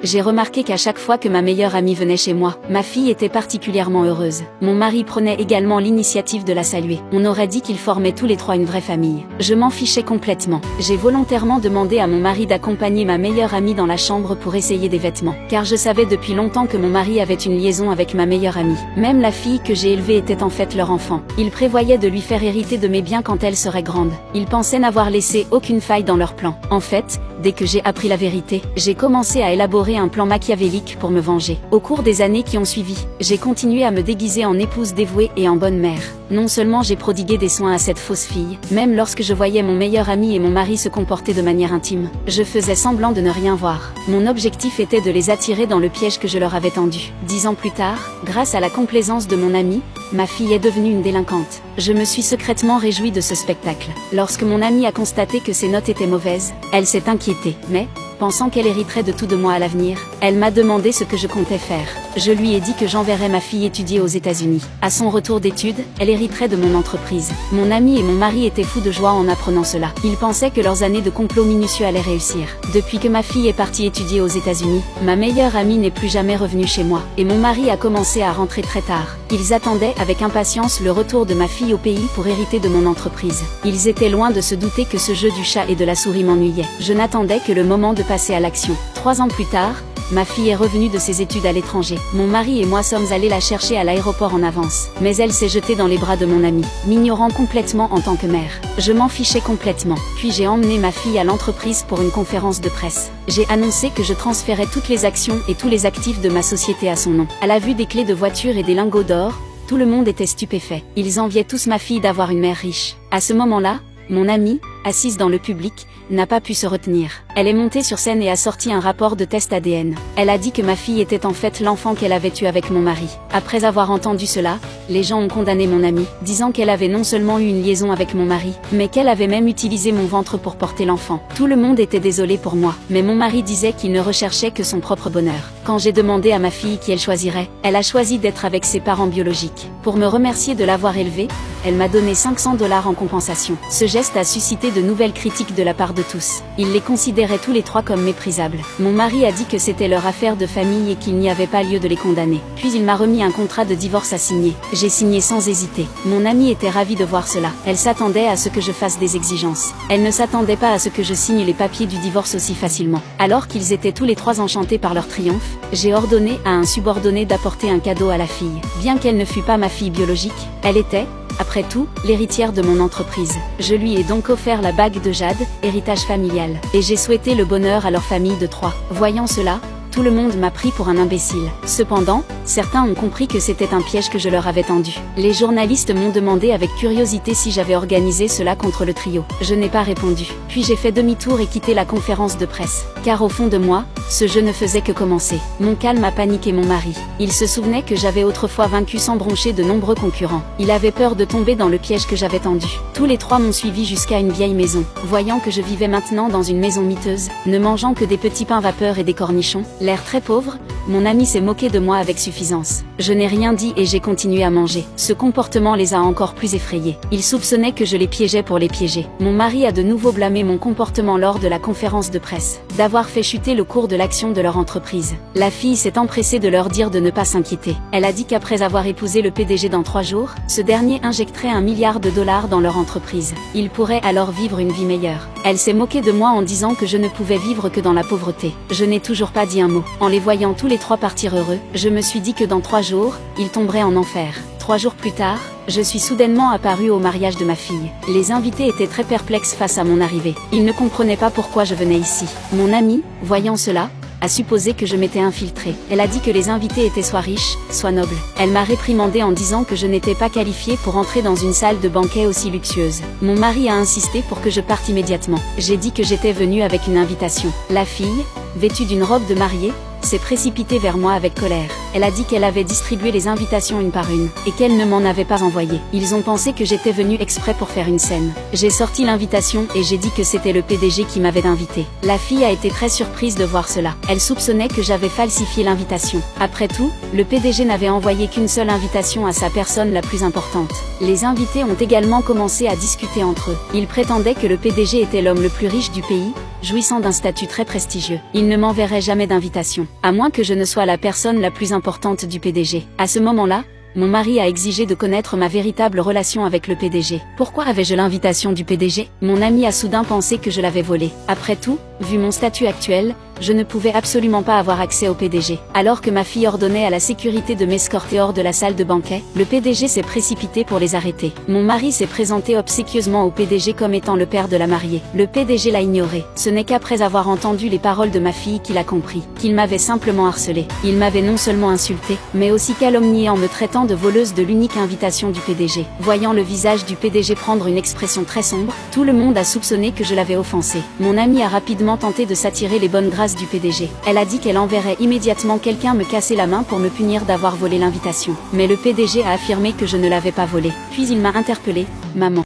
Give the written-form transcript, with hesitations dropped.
J'ai remarqué qu'à chaque fois que ma meilleure amie venait chez moi, ma fille était particulièrement heureuse. Mon mari prenait également l'initiative de la saluer. On aurait dit qu'ils formaient tous les trois une vraie famille. Je m'en fichais complètement. J'ai volontairement demandé à mon mari d'accompagner ma meilleure amie dans la chambre pour essayer des vêtements, car je savais depuis longtemps que mon mari avait une liaison avec ma meilleure amie. Même la fille que j'ai élevée était en fait leur enfant. Il prévoyait de lui faire hériter de mes biens quand elle serait grande. Il pensait n'avoir laissé aucune faille dans leur plan. En fait, dès que j'ai appris la vérité, j'ai commencé à élaborer un plan machiavélique pour me venger. Au cours des années qui ont suivi, j'ai continué à me déguiser en épouse dévouée et en bonne mère. Non seulement j'ai prodigué des soins à cette fausse fille, même lorsque je voyais mon meilleur ami et mon mari se comporter de manière intime, je faisais semblant de ne rien voir. Mon objectif était de les attirer dans le piège que je leur avais tendu. 10 ans plus tard, grâce à la complaisance de mon ami, ma fille est devenue une délinquante. Je me suis secrètement réjouie de ce spectacle. Lorsque mon amie a constaté que ses notes étaient mauvaises, elle s'est inquiétée, mais, pensant qu'elle hériterait de tout de moi à l'avenir, elle m'a demandé ce que je comptais faire. Je lui ai dit que j'enverrais ma fille étudier aux États-Unis. À son retour d'études, elle hériterait de mon entreprise. Mon ami et mon mari étaient fous de joie en apprenant cela. Ils pensaient que leurs années de complot minutieux allaient réussir. Depuis que ma fille est partie étudier aux États-Unis, ma meilleure amie n'est plus jamais revenue chez moi, et mon mari a commencé à rentrer très tard. Ils attendaient avec impatience le retour de ma fille au pays pour hériter de mon entreprise. Ils étaient loin de se douter que ce jeu du chat et de la souris m'ennuyait. Je n'attendais que le moment de passer à l'action. 3 ans plus tard, ma fille est revenue de ses études à l'étranger. Mon mari et moi sommes allés la chercher à l'aéroport en avance. Mais elle s'est jetée dans les bras de mon ami, m'ignorant complètement en tant que mère. Je m'en fichais complètement. Puis j'ai emmené ma fille à l'entreprise pour une conférence de presse. J'ai annoncé que je transférais toutes les actions et tous les actifs de ma société à son nom. À la vue des clés de voiture et des lingots d'or, tout le monde était stupéfait. Ils enviaient tous ma fille d'avoir une mère riche. À ce moment-là, mon amie, assise dans le public, n'a pas pu se retenir. Elle est montée sur scène et a sorti un rapport de test ADN. Elle a dit que ma fille était en fait l'enfant qu'elle avait eu avec mon mari. Après avoir entendu cela, les gens ont condamné mon amie, disant qu'elle avait non seulement eu une liaison avec mon mari, mais qu'elle avait même utilisé mon ventre pour porter l'enfant. Tout le monde était désolé pour moi, mais mon mari disait qu'il ne recherchait que son propre bonheur. Quand j'ai demandé à ma fille qui elle choisirait, elle a choisi d'être avec ses parents biologiques. Pour me remercier de l'avoir élevée, elle m'a donné 500 $ en compensation. Ce geste a suscité de nouvelles critiques de la part de tous. Ils les considéraient tous les trois comme méprisables. Mon mari a dit que c'était leur affaire de famille et qu'il n'y avait pas lieu de les condamner. Puis il m'a remis un contrat de divorce à signer. J'ai signé sans hésiter. Mon amie était ravie de voir cela. Elle s'attendait à ce que je fasse des exigences. Elle ne s'attendait pas à ce que je signe les papiers du divorce aussi facilement. Alors qu'ils étaient tous les trois enchantés par leur triomphe, j'ai ordonné à un subordonné d'apporter un cadeau à la fille. Bien qu'elle ne fût pas ma fille biologique, elle était, après tout, l'héritière de mon entreprise. Je lui ai donc offert la bague de jade, héritage familial. Et j'ai souhaité le bonheur à leur famille de 3. Voyant cela, tout le monde m'a pris pour un imbécile. Cependant, certains ont compris que c'était un piège que je leur avais tendu. Les journalistes m'ont demandé avec curiosité si j'avais organisé cela contre le trio. Je n'ai pas répondu. Puis j'ai fait demi-tour et quitté la conférence de presse. Car au fond de moi, ce jeu ne faisait que commencer. Mon calme a paniqué mon mari. Il se souvenait que j'avais autrefois vaincu sans broncher de nombreux concurrents. Il avait peur de tomber dans le piège que j'avais tendu. Tous les trois m'ont suivi jusqu'à une vieille maison. Voyant que je vivais maintenant dans une maison miteuse, ne mangeant que des petits pains vapeur et des cornichons, l'air très pauvre, mon ami s'est moqué de moi avec suffisance. Je n'ai rien dit et j'ai continué à manger. Ce comportement les a encore plus effrayés. Ils soupçonnaient que je les piégeais pour les piéger. Mon mari a de nouveau blâmé mon comportement lors de la conférence de presse, d'avoir fait chuter le cours de l'action de leur entreprise. La fille s'est empressée de leur dire de ne pas s'inquiéter. Elle a dit qu'après avoir épousé le PDG dans 3 jours, ce dernier injecterait $1 milliard dans leur entreprise. Ils pourraient alors vivre une vie meilleure. Elle s'est moquée de moi en disant que je ne pouvais vivre que dans la pauvreté. Je n'ai toujours pas dit un mot. En les voyant tous les trois partir heureux, je me suis dit que dans 3 jours, ils tomberaient en enfer. 3 jours plus tard, je suis soudainement apparue au mariage de ma fille. Les invités étaient très perplexes face à mon arrivée. Ils ne comprenaient pas pourquoi je venais ici. Mon amie, voyant cela, a supposé que je m'étais infiltrée. Elle a dit que les invités étaient soit riches, soit nobles. Elle m'a réprimandé en disant que je n'étais pas qualifiée pour entrer dans une salle de banquet aussi luxueuse. Mon mari a insisté pour que je parte immédiatement. J'ai dit que j'étais venue avec une invitation. La fille, vêtue d'une robe de mariée, s'est précipitée vers moi avec colère. Elle a dit qu'elle avait distribué les invitations une par une, et qu'elle ne m'en avait pas envoyé. Ils ont pensé que j'étais venue exprès pour faire une scène. J'ai sorti l'invitation et j'ai dit que c'était le PDG qui m'avait invité. La fille a été très surprise de voir cela. Elle soupçonnait que j'avais falsifié l'invitation. Après tout, le PDG n'avait envoyé qu'une seule invitation à sa personne la plus importante. Les invités ont également commencé à discuter entre eux. Ils prétendaient que le PDG était l'homme le plus riche du pays, jouissant d'un statut très prestigieux. Il ne m'enverrait jamais d'invitation, à moins que je ne sois la personne la plus importante du PDG. À ce moment-là, mon mari a exigé de connaître ma véritable relation avec le PDG. Pourquoi avais-je l'invitation du PDG? Mon ami a soudain pensé que je l'avais volée. Après tout, vu mon statut actuel, je ne pouvais absolument pas avoir accès au PDG. Alors que ma fille ordonnait à la sécurité de m'escorter hors de la salle de banquet, le PDG s'est précipité pour les arrêter. Mon mari s'est présenté obséquieusement au PDG comme étant le père de la mariée. Le PDG l'a ignoré. Ce n'est qu'après avoir entendu les paroles de ma fille qu'il a compris qu'il m'avait simplement harcelée. Il m'avait non seulement insulté, mais aussi calomnié en me traitant de voleuse de l'unique invitation du PDG. Voyant le visage du PDG prendre une expression très sombre, tout le monde a soupçonné que je l'avais offensé. Mon amie a rapidement tenté de s'attirer les bonnes grâces du PDG. Elle a dit qu'elle enverrait immédiatement quelqu'un me casser la main pour me punir d'avoir volé l'invitation. Mais le PDG a affirmé que je ne l'avais pas volée. Puis il m'a interpellée: maman.